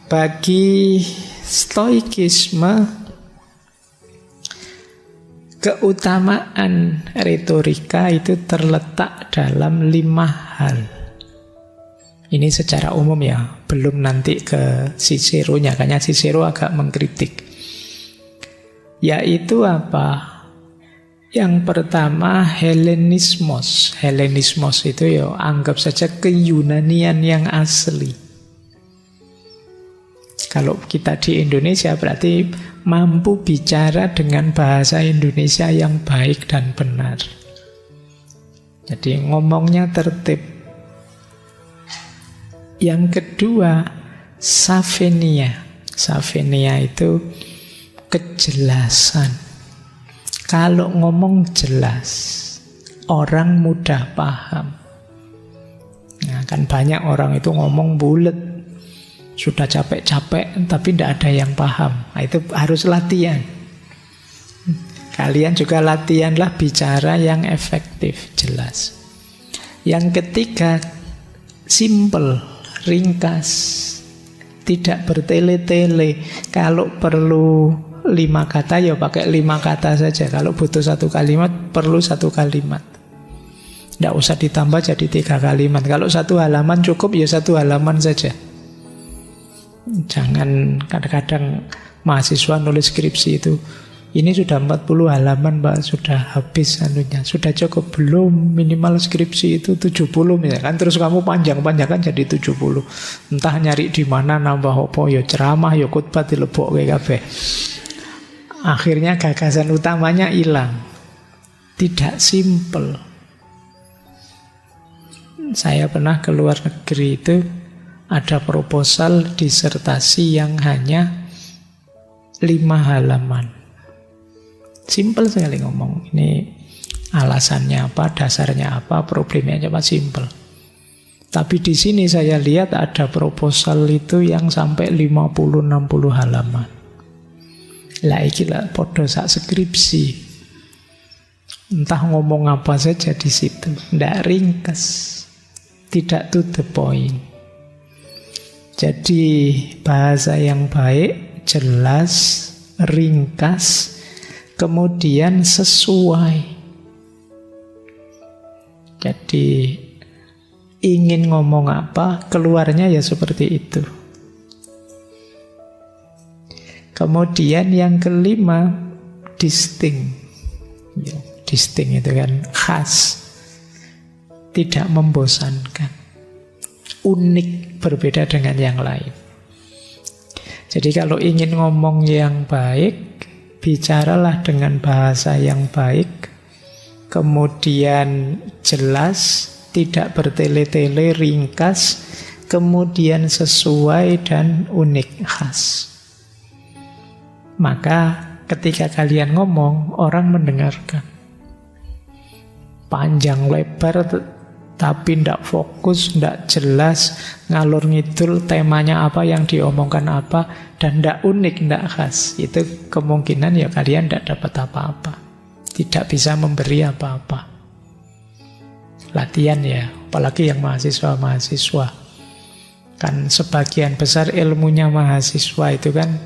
Bagi Stoikisme, keutamaan retorika itu terletak dalam 5 hal. Ini secara umum ya, belum nanti ke Cicero-nya, karena Cicero agak mengkritik. Yaitu apa? Yang pertama Hellenismos. Hellenismos itu ya anggap saja keyunanian yang asli. Kalau kita di Indonesia berarti mampu bicara dengan bahasa Indonesia yang baik dan benar. Jadi ngomongnya tertib. Yang kedua, Savenia. Savenia itu kejelasan. Kalau ngomong jelas, orang mudah paham. Nah, kan banyak orang itu ngomong bulet. Sudah capek-capek tapi tidak ada yang paham. Nah, itu harus latihan. Kalian juga latihanlah bicara yang efektif, jelas. Yang ketiga, simple, ringkas, tidak bertele-tele. Kalau perlu 5 kata ya pakai 5 kata saja. Kalau butuh 1 kalimat perlu 1 kalimat. Tidak usah ditambah jadi 3 kalimat. Kalau 1 halaman cukup ya 1 halaman saja. Jangan kadang-kadang mahasiswa nulis skripsi itu, ini sudah 40 halaman Mbak, sudah habis anunya, sudah cukup belum, minimal skripsi itu 70 misalkan, terus kamu panjang-panjangkan jadi 70. Entah nyari di mana nambah apa, ya ceramah, ya khutbah dilebokke kabeh. Akhirnya gagasan utamanya hilang. Tidak simple. Saya pernah ke luar negeri itu, ada proposal disertasi yang hanya 5 halaman. Simple sekali ngomong. Ini alasannya apa, dasarnya apa, problemnya apa, simple. Tapi di sini saya lihat ada proposal itu yang sampai 50-60 halaman. Lah iki lah podo sak skripsi. Entah ngomong apa saja di situ, ndak ringkas, tidak to the point. Jadi bahasa yang baik, jelas, ringkas, kemudian sesuai. Jadi ingin ngomong apa, keluarnya ya seperti itu. Kemudian yang kelima, distinct. Distinct itu kan khas, tidak membosankan, unik, berbeda dengan yang lain. Jadi kalau ingin ngomong yang baik, bicaralah dengan bahasa yang baik, kemudian jelas, tidak bertele-tele, ringkas, kemudian sesuai dan unik, khas. Maka ketika kalian ngomong, orang mendengarkan. Panjang lebar tapi tidak fokus, tidak jelas, ngalur ngidul temanya apa, yang diomongkan apa, dan tidak unik, tidak khas, itu kemungkinan ya kalian tidak dapat apa-apa, tidak bisa memberi apa-apa. Latihan ya, apalagi yang mahasiswa-mahasiswa, kan sebagian besar ilmunya mahasiswa itu kan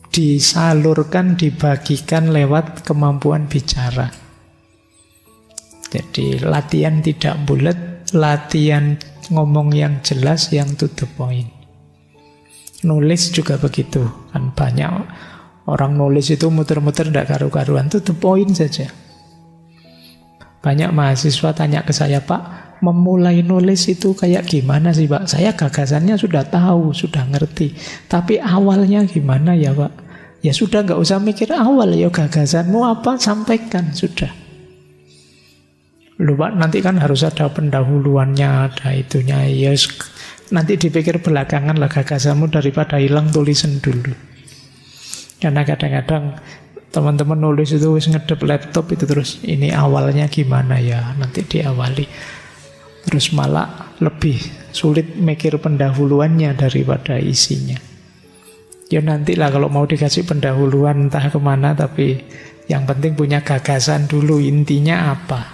disalurkan, dibagikan lewat kemampuan bicara. Jadi latihan tidak bulat, latihan ngomong yang jelas, yang to the point. Nulis juga begitu. Kan banyak orang nulis itu muter-muter tidak karu-karuan, to the point saja. Banyak mahasiswa tanya ke saya, Pak, memulai nulis itu kayak gimana sih Pak? Saya gagasannya sudah tahu, sudah ngerti, tapi awalnya gimana ya Pak? Ya sudah, nggak usah mikir awal, ya gagasanmu apa, sampaikan, sudah. Loh Pak, nanti kan harus ada pendahuluannya, ada itunya. Yes, nanti dipikir belakangan lah gagasanmu, daripada hilang tulisan dulu. Karena kadang-kadang teman-teman nulis itu wis ngedep laptop itu terus, ini awalnya gimana ya, nanti diawali. Terus malah lebih sulit mikir pendahuluannya daripada isinya. Ya nantilah kalau mau dikasih pendahuluan entah kemana, tapi yang penting punya gagasan dulu, intinya apa.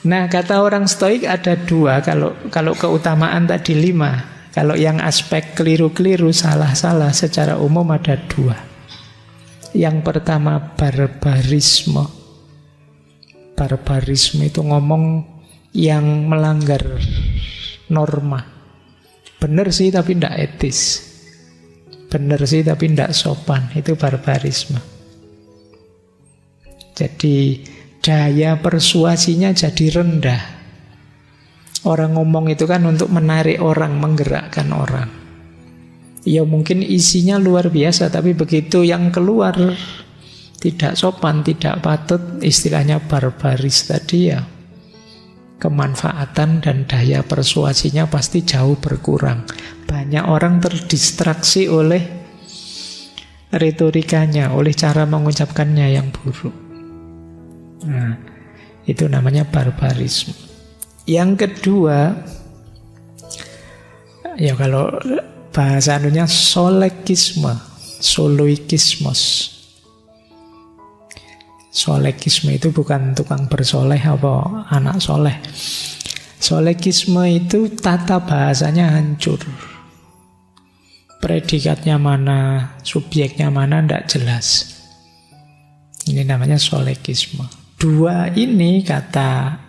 Nah, kata orang Stoik ada 2. Kalau keutamaan tadi 5. Kalau yang aspek keliru-keliru, salah-salah secara umum ada dua. Yang pertama barbarisme. Barbarisme itu ngomong yang melanggar norma. Benar sih tapi tidak etis. Benar sih tapi tidak sopan. Itu barbarisme. Jadi daya persuasinya jadi rendah. Orang ngomong itu kan untuk menarik orang, menggerakkan orang. Ya mungkin isinya luar biasa, tapi begitu yang keluar tidak sopan, tidak patut, istilahnya barbaris tadi ya, kemanfaatan dan daya persuasinya pasti jauh berkurang. Banyak orang terdistraksi oleh retorikanya, oleh cara mengucapkannya yang buruk. Nah, itu namanya barbarisme. Yang kedua, ya kalau bahasa anunya solekisme, soloikismos. Solekisme itu bukan tukang bersoleh apa anak soleh. Solekisme itu tata bahasanya hancur. Predikatnya mana, subjeknya mana, tidak jelas. Ini namanya solekisme. Dua ini kata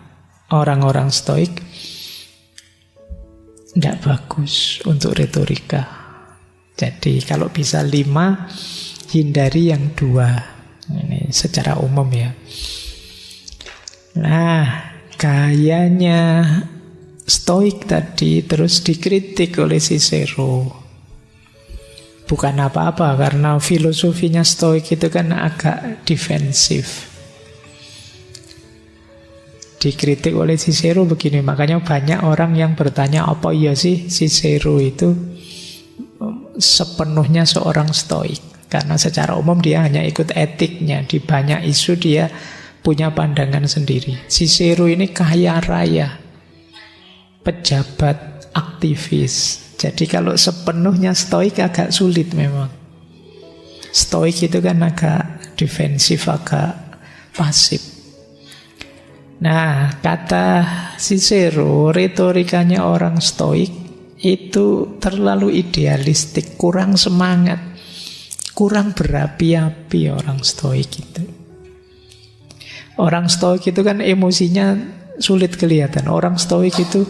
orang-orang Stoik tidak bagus untuk retorika. Jadi kalau bisa 5, hindari yang 2. Ini secara umum ya. Nah, gayanya Stoik tadi terus dikritik oleh Cicero. Bukan apa-apa, karena filosofinya Stoik itu kan agak defensif. Dikritik oleh Cicero begini, makanya banyak orang yang bertanya, apa iya sih Cicero itu sepenuhnya seorang Stoik? Karena secara umum dia hanya ikut etiknya. Di banyak isu dia punya pandangan sendiri. Cicero ini kaya raya, pejabat, aktivis. Jadi kalau sepenuhnya Stoik agak sulit memang. Stoik itu kan agak defensif, agak pasif. Nah, kata Cicero, retorikanya orang Stoik itu terlalu idealistik, kurang semangat, kurang berapi-api orang Stoik itu. Orang Stoik itu kan emosinya sulit kelihatan. Orang Stoik itu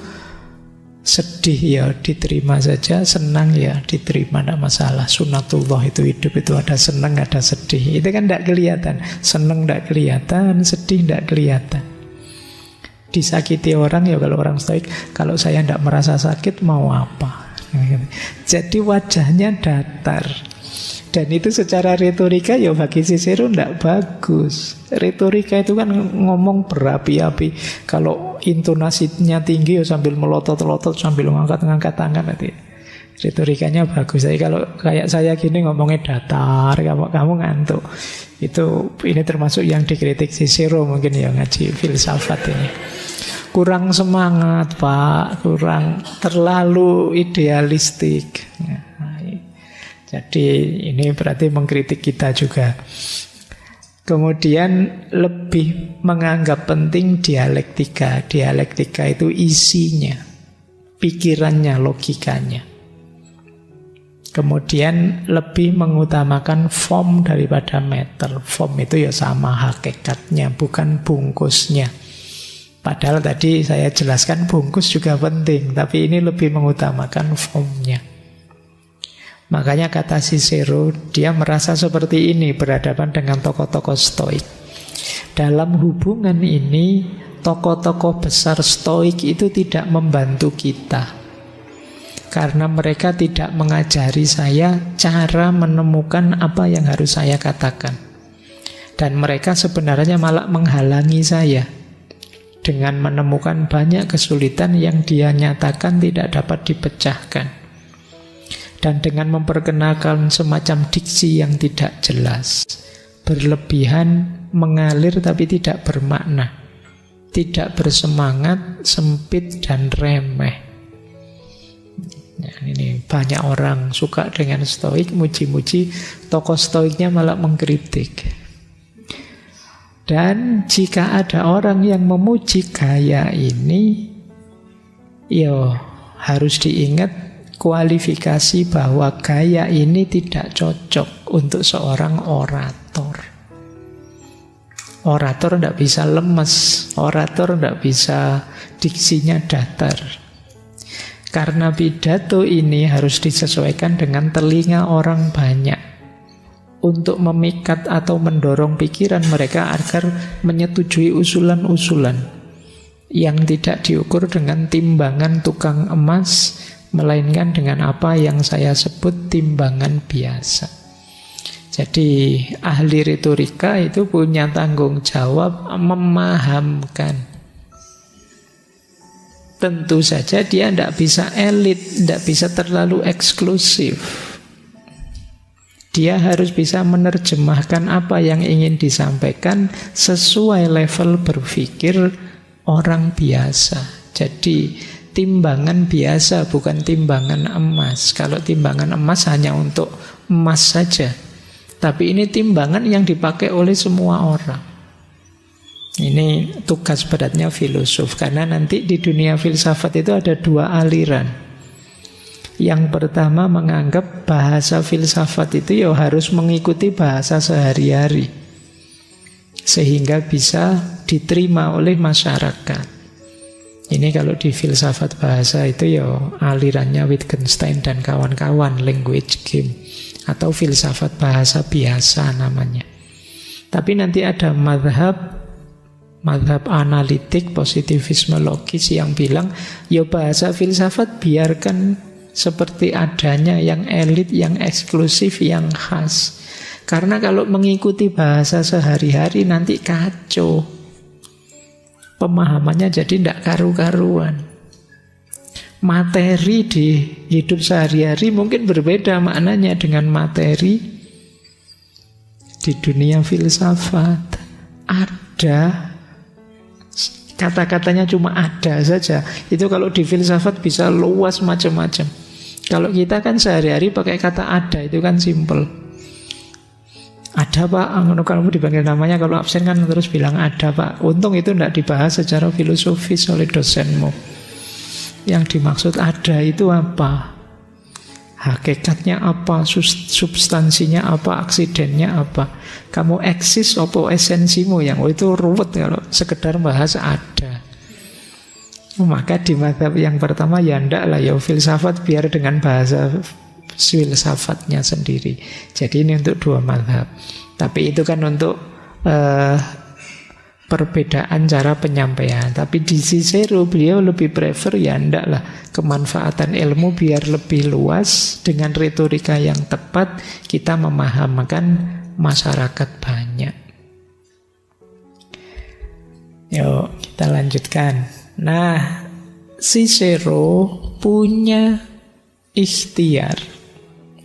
sedih ya diterima saja, senang ya diterima, tidak masalah. Sunatullah itu hidup itu ada senang, ada sedih. Itu kan tidak kelihatan. Senang tidak kelihatan, sedih tidak kelihatan. Disakiti orang ya kalau orang Stoik, kalau saya tidak merasa sakit mau apa? Jadi wajahnya datar. Dan itu secara retorika ya bagi Cicero tidak bagus. Retorika itu kan ngomong berapi-api. Kalau intonasinya tinggi ya sambil melotot-lotot, sambil mengangkat-ngangkat tangan nanti. Retorikanya bagus. Jadi kalau kayak saya gini ngomongnya datar, kamu ngantuk. Ini termasuk yang dikritik Cicero mungkin ya, ngaji filsafat ini. Kurang semangat Pak, kurang, terlalu idealistik. Jadi ini berarti mengkritik kita juga. Kemudian lebih menganggap penting dialektika. Dialektika itu isinya, pikirannya, logikanya. Kemudian lebih mengutamakan form daripada matter. Form itu ya sama hakikatnya, bukan bungkusnya. Padahal tadi saya jelaskan bungkus juga penting, tapi ini lebih mengutamakan formnya. Makanya kata Cicero, dia merasa seperti ini berhadapan dengan tokoh-tokoh Stoik. Dalam hubungan ini, tokoh-tokoh besar Stoik itu tidak membantu kita. Karena mereka tidak mengajari saya cara menemukan apa yang harus saya katakan. Dan mereka sebenarnya malah menghalangi saya dengan menemukan banyak kesulitan yang dia nyatakan tidak dapat dipecahkan. Dan dengan memperkenalkan semacam diksi yang tidak jelas, berlebihan, mengalir tapi tidak bermakna, tidak bersemangat, sempit dan remeh. Nah, ini banyak orang suka dengan Stoik, muji-muji, tokoh Stoiknya malah mengkritik. Dan jika ada orang yang memuji gaya ini, ya harus diingat kualifikasi bahwa gaya ini tidak cocok untuk seorang orator. Orator tidak bisa lemes, orator tidak bisa diksinya datar. Karena pidato ini harus disesuaikan dengan telinga orang banyak untuk memikat atau mendorong pikiran mereka agar menyetujui usulan-usulan yang tidak diukur dengan timbangan tukang emas, melainkan dengan apa yang saya sebut timbangan biasa. Jadi ahli retorika itu punya tanggung jawab memahamkan. Tentu saja dia tidak bisa elit, tidak bisa terlalu eksklusif. Dia harus bisa menerjemahkan apa yang ingin disampaikan sesuai level berpikir orang biasa. Jadi timbangan biasa, bukan timbangan emas. Kalau timbangan emas hanya untuk emas saja, tapi ini timbangan yang dipakai oleh semua orang. Ini tugas beratnya filosof, karena nanti di dunia filsafat itu ada dua aliran. Yang pertama menganggap bahasa filsafat itu ya harus mengikuti bahasa sehari-hari, sehingga bisa diterima oleh masyarakat. Ini kalau di filsafat bahasa itu ya alirannya Wittgenstein dan kawan-kawan, language game, atau filsafat bahasa biasa namanya. Tapi nanti ada madhab analitik, positivisme logis yang bilang ya bahasa filsafat biarkan seperti adanya, yang elit, yang eksklusif, yang khas. Karena kalau mengikuti bahasa sehari-hari nanti kacau. Pemahamannya jadi tidak karu-karuan. Materi di hidup sehari-hari mungkin berbeda maknanya dengan materi di dunia filsafat. Ada, kata-katanya cuma ada saja. Itu kalau di filsafat bisa luas macam-macam. Kalau kita kan sehari-hari pakai kata ada, itu kan simple. Ada pak, kalau dipanggil namanya, kalau absen kan terus bilang ada pak. Untung itu tidak dibahas secara filosofis oleh dosenmu. Yang dimaksud ada itu apa? Hakikatnya apa? Substansinya apa? Aksidennya apa? Kamu eksis apa esensimu? Yang itu ruwet kalau sekedar bahas ada. Maka di mazhab yang pertama ya ndak lah, ya filsafat biar dengan bahasa filsafatnya sendiri. Jadi ini untuk dua mazhab. Tapi itu kan untuk perbedaan cara penyampaian. Tapi di Cicero beliau lebih prefer ya ndak lah, kemanfaatan ilmu biar lebih luas, dengan retorika yang tepat kita memahamkan masyarakat banyak. Yuk kita lanjutkan. Nah, Cicero punya ikhtiar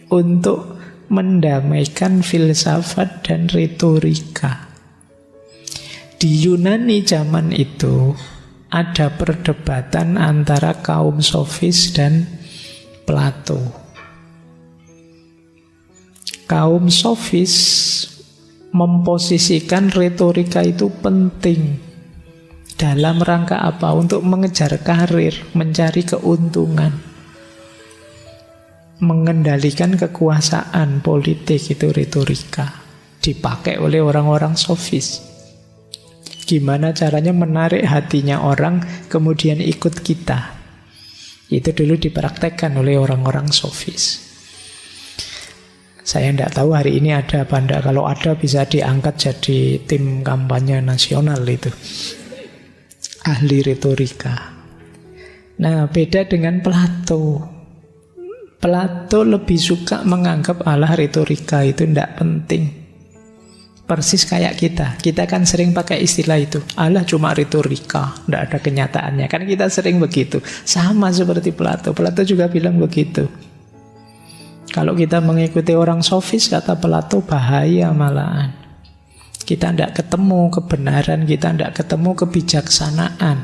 untuk mendamaikan filsafat dan retorika. Di Yunani zaman itu ada perdebatan antara kaum sofis dan Plato. Kaum sofis memposisikan retorika itu penting. Dalam rangka apa? Untuk mengejar karir, mencari keuntungan, mengendalikan kekuasaan politik, itu retorika. Dipakai oleh orang-orang sofis. Gimana caranya menarik hatinya orang kemudian ikut kita. Itu dulu dipraktekkan oleh orang-orang sofis. Saya tidak tahu hari ini ada apa enggak. Kalau ada bisa diangkat jadi tim kampanye nasional itu. Ahli retorika. Nah, beda dengan Plato. Plato lebih suka menganggap retorika itu tidak penting. Persis kayak kita. Kita kan sering pakai istilah itu. Cuma retorika, tidak ada kenyataannya. Kan kita sering begitu. Sama seperti Plato. Plato juga bilang begitu. Kalau kita mengikuti orang sofis, kata Plato, bahaya malahan. Kita tidak ketemu kebenaran, kita tidak ketemu kebijaksanaan.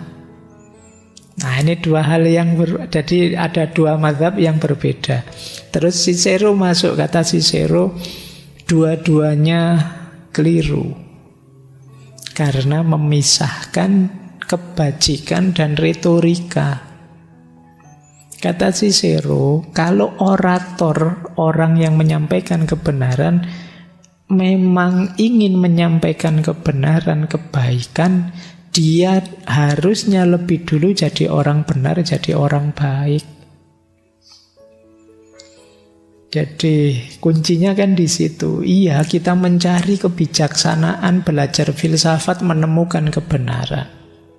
Nah, ini dua hal yang jadi ada dua mazhab yang berbeda. Terus Cicero masuk, kata Cicero, dua-duanya keliru. Karena memisahkan kebajikan dan retorika. Kata Cicero, kalau orator, orang yang menyampaikan kebenaran, memang ingin menyampaikan kebenaran, kebaikan, dia harusnya lebih dulu jadi orang benar, jadi orang baik. Jadi kuncinya kan di situ. Iya, kita mencari kebijaksanaan, belajar filsafat, menemukan kebenaran.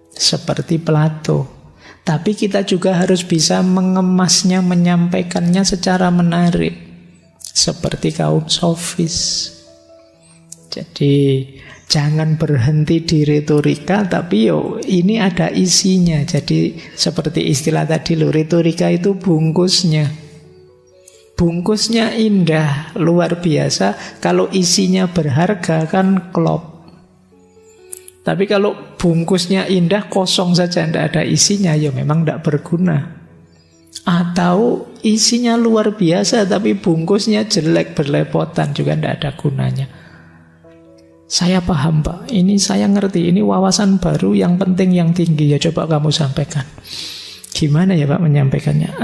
Seperti Plato. Tapi kita juga harus bisa mengemasnya, menyampaikannya secara menarik. Seperti kaum sofis. Jadi jangan berhenti di retorika, tapi ini ada isinya. Jadi seperti istilah tadi retorika itu bungkusnya. Bungkusnya indah, luar biasa. Kalau isinya berharga kan klop. Tapi kalau bungkusnya indah, kosong saja, tidak ada isinya, ya memang tidak berguna. Atau isinya luar biasa, tapi bungkusnya jelek, berlepotan, juga tidak ada gunanya. Saya paham Pak, ini saya ngerti, ini wawasan baru yang penting, yang tinggi, ya coba kamu sampaikan. Gimana ya Pak menyampaikannya?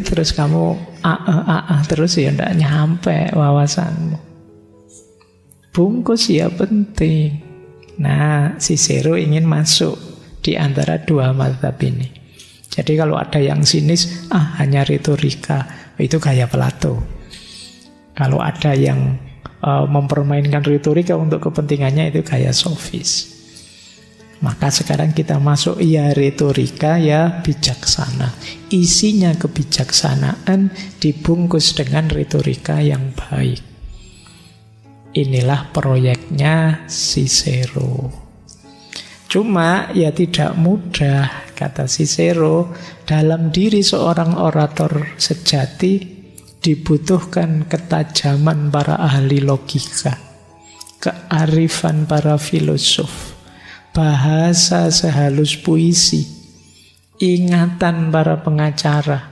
Terus kamu terus ya tidak nyampe wawasanmu. Bungkus ya penting. Nah, Cicero ingin masuk di antara dua mazhab ini. Jadi kalau ada yang sinis, hanya retorika, itu gaya Plato. Kalau ada yang mempermainkan retorika untuk kepentingannya, itu gaya sofis. Maka sekarang kita masuk, ya retorika, ya bijaksana. Isinya kebijaksanaan dibungkus dengan retorika yang baik. Inilah proyeknya Cicero. Cuma ya tidak mudah, kata Cicero, dalam diri seorang orator sejati dibutuhkan ketajaman para ahli logika, kearifan para filosof, bahasa sehalus puisi, ingatan para pengacara,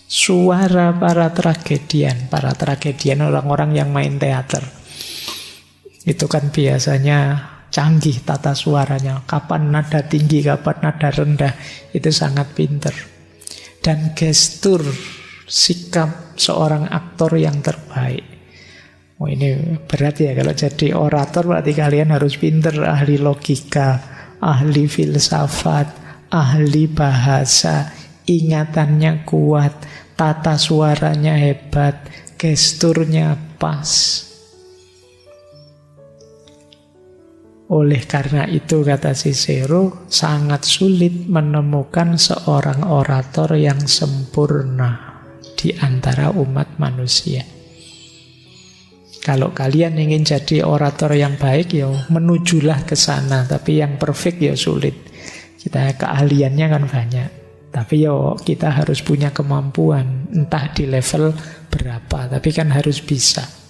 suara para tragedian. Para tragedian orang-orang yang main teater. Itu kan biasanya canggih tata suaranya. Kapan nada tinggi, kapan nada rendah. Itu sangat pinter. Dan gestur, sikap seorang aktor yang terbaik. Ini berat ya kalau jadi orator, berarti kalian harus pinter, ahli logika, ahli filsafat, ahli bahasa, ingatannya kuat, tata suaranya hebat, gesturnya pas. Oleh karena itu, kata Cicero, sangat sulit menemukan seorang orator yang sempurna di antara umat manusia. Kalau kalian ingin jadi orator yang baik, ya menujulah ke sana. Tapi yang perfect ya sulit. Kita keahliannya kan banyak. Tapi ya kita harus punya kemampuan, entah di level berapa. Tapi kan harus bisa.